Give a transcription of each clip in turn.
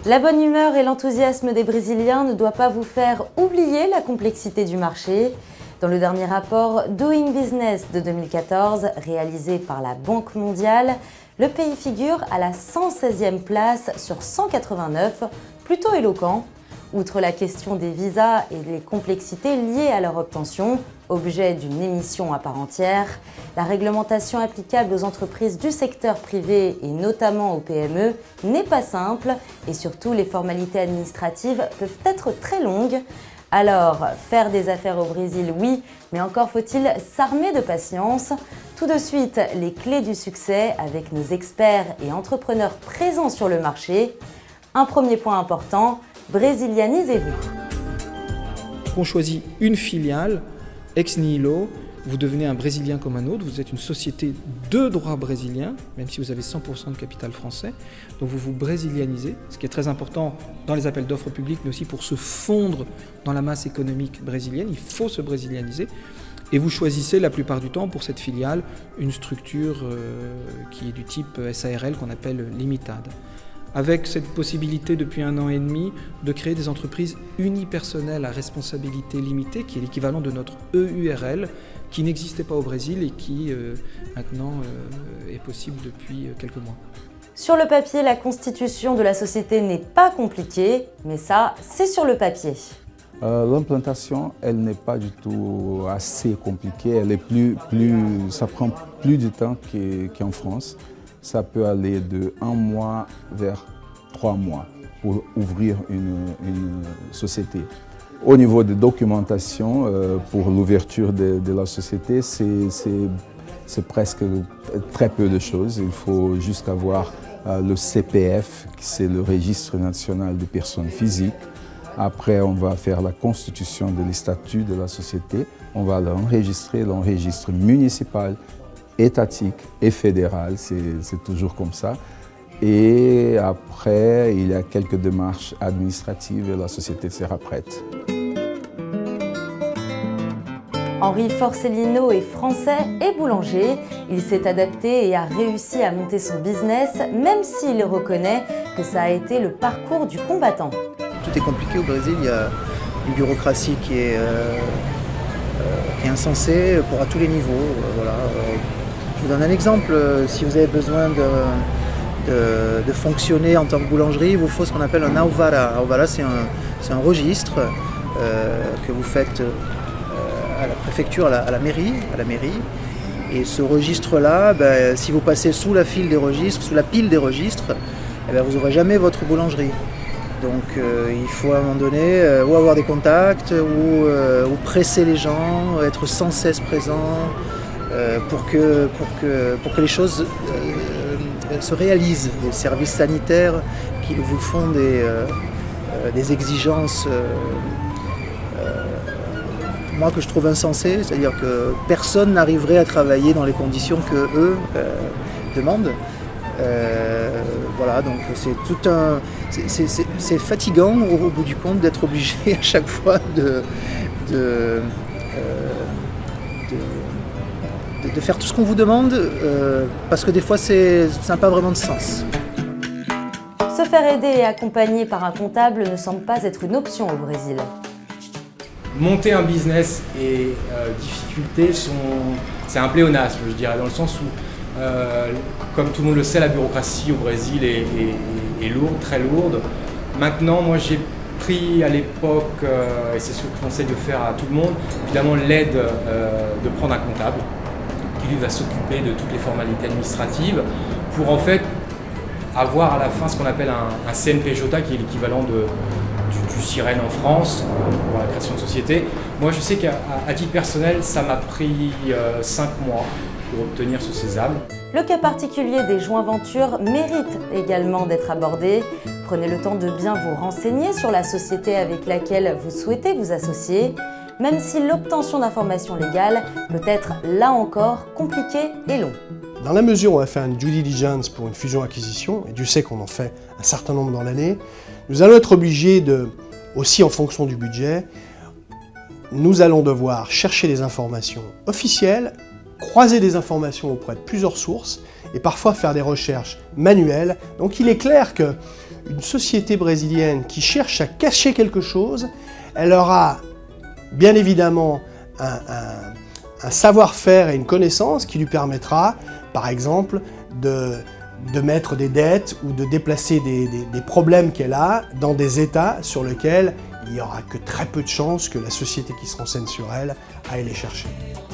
La bonne humeur et l'enthousiasme des Brésiliens ne doivent pas vous faire oublier la complexité du marché. Dans le dernier rapport Doing Business de 2014, réalisé par la Banque mondiale, le pays figure à la 116e place sur 189, plutôt éloquent. Outre la question des visas et les complexités liées à leur obtention, objet d'une émission à part entière, la réglementation applicable aux entreprises du secteur privé et notamment aux PME n'est pas simple et surtout les formalités administratives peuvent être très longues. Alors, faire des affaires au Brésil, oui, mais encore faut-il s'armer de patience. Tout de suite, les clés du succès avec nos experts et entrepreneurs présents sur le marché. Un premier point important, brésilianisez-vous. On choisit une filiale, ex nihilo, vous devenez un Brésilien comme un autre, vous êtes une société de droit brésilien, même si vous avez 100% de capital français, donc vous vous brésilianisez, ce qui est très important dans les appels d'offres publics, mais aussi pour se fondre dans la masse économique brésilienne, il faut se brésilianiser. Et vous choisissez la plupart du temps pour cette filiale une structure qui est du type SARL qu'on appelle Limitada. Avec cette possibilité depuis 1 an et demi de créer des entreprises unipersonnelles à responsabilité limitée, qui est l'équivalent de notre EURL, qui n'existait pas au Brésil et qui maintenant est possible depuis quelques mois. Sur le papier, la constitution de la société n'est pas compliquée, mais ça, c'est sur le papier. L'implantation, elle n'est pas du tout assez compliquée, elle est ça prend plus de temps qu'en France. Ça peut aller de 1 mois vers 3 mois pour ouvrir une société. Au niveau de documentation, pour l'ouverture de la société, c'est presque très peu de choses. Il faut juste avoir le CPF, c'est le registre national des personnes physiques. Après, on va faire la constitution des statuts de la société. On va l'enregistrer, l'enregistre municipal, étatique et fédéral, c'est toujours comme ça. Et après, il y a quelques démarches administratives et la société sera prête. Henri Forcellino est français et boulanger. Il s'est adapté et a réussi à monter son business, même s'il reconnaît que ça a été le parcours du combattant. Tout est compliqué au Brésil, il y a une bureaucratie qui est insensée à tous les niveaux. Voilà. Je vous donne un exemple, si vous avez besoin de fonctionner en tant que boulangerie, il vous faut ce qu'on appelle un alvará. Alvará, c'est un registre que vous faites à la préfecture, à la mairie. Et ce registre-là, si vous passez sous la pile des registres, vous n'aurez jamais votre boulangerie. Donc il faut à un moment donné ou avoir des contacts, ou presser les gens, être sans cesse présent pour que les choses se réalisent. Les services sanitaires qui vous font des exigences moi que je trouve insensées, c'est-à-dire que personne n'arriverait à travailler dans les conditions que eux demandent. Voilà, donc c'est fatigant au bout du compte d'être obligé à chaque fois de faire tout ce qu'on vous demande parce que des fois ça n'a pas vraiment de sens. Se faire aider et accompagner par un comptable ne semble pas être une option au Brésil. Monter un business et difficultés c'est un pléonasme, je dirais, dans le sens où comme tout le monde le sait, la bureaucratie au Brésil est lourde, très lourde. Maintenant, moi j'ai pris à l'époque, et c'est ce que je conseille de faire à tout le monde, évidemment l'aide de prendre un comptable qui lui va s'occuper de toutes les formalités administratives pour en fait avoir à la fin ce qu'on appelle un CNPJ qui est l'équivalent du SIREN en France pour la création de société. Moi je sais qu'à titre personnel ça m'a pris 5 mois pour obtenir ce sésame. Le cas particulier des joints-ventures mérite également d'être abordé. Prenez le temps de bien vous renseigner sur la société avec laquelle vous souhaitez vous associer, même si l'obtention d'informations légales peut être, là encore, compliquée et long. Dans la mesure où on va faire une due diligence pour une fusion-acquisition, et Dieu sait qu'on en fait un certain nombre dans l'année, nous allons être obligés aussi en fonction du budget, nous allons devoir chercher des informations officielles, croiser des informations auprès de plusieurs sources et parfois faire des recherches manuelles. Donc il est clair que une société brésilienne qui cherche à cacher quelque chose, elle aura bien évidemment un savoir-faire et une connaissance qui lui permettra, par exemple, de mettre des dettes ou de déplacer des problèmes qu'elle a dans des états sur lesquels il n'y aura que très peu de chances que la société qui se renseigne sur elle aille les chercher.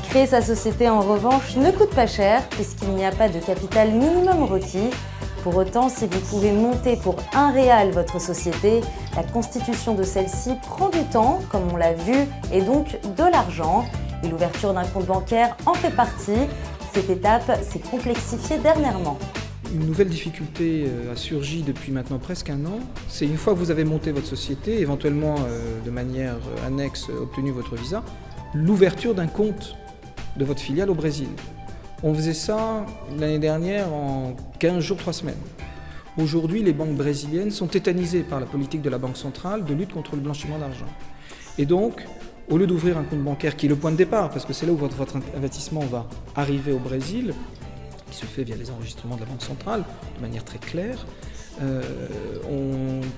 Créer sa société, en revanche, ne coûte pas cher puisqu'il n'y a pas de capital minimum requis. Pour autant, si vous pouvez monter pour 1 réal votre société, la constitution de celle-ci prend du temps, comme on l'a vu, et donc de l'argent. Et l'ouverture d'un compte bancaire en fait partie. Cette étape s'est complexifiée dernièrement. Une nouvelle difficulté a surgi depuis maintenant presque 1 an. C'est une fois que vous avez monté votre société, éventuellement de manière annexe obtenu votre visa, l'ouverture d'un compte de votre filiale au Brésil. On faisait ça l'année dernière en 15 jours, 3 semaines. Aujourd'hui, les banques brésiliennes sont tétanisées par la politique de la Banque centrale de lutte contre le blanchiment d'argent. Et donc, au lieu d'ouvrir un compte bancaire qui est le point de départ, parce que c'est là où votre investissement va arriver au Brésil, qui se fait via les enregistrements de la Banque centrale, de manière très claire,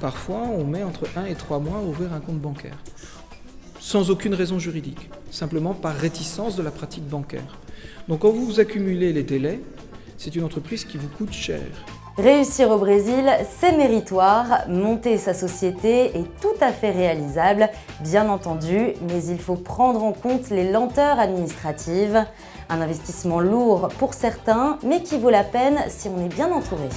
parfois on met entre 1 et 3 mois à ouvrir un compte bancaire. Sans aucune raison juridique, simplement par réticence de la pratique bancaire. Donc quand vous accumulez les délais, c'est une entreprise qui vous coûte cher. Réussir au Brésil, c'est méritoire. Monter sa société est tout à fait réalisable, bien entendu, mais il faut prendre en compte les lenteurs administratives. Un investissement lourd pour certains, mais qui vaut la peine si on est bien entouré.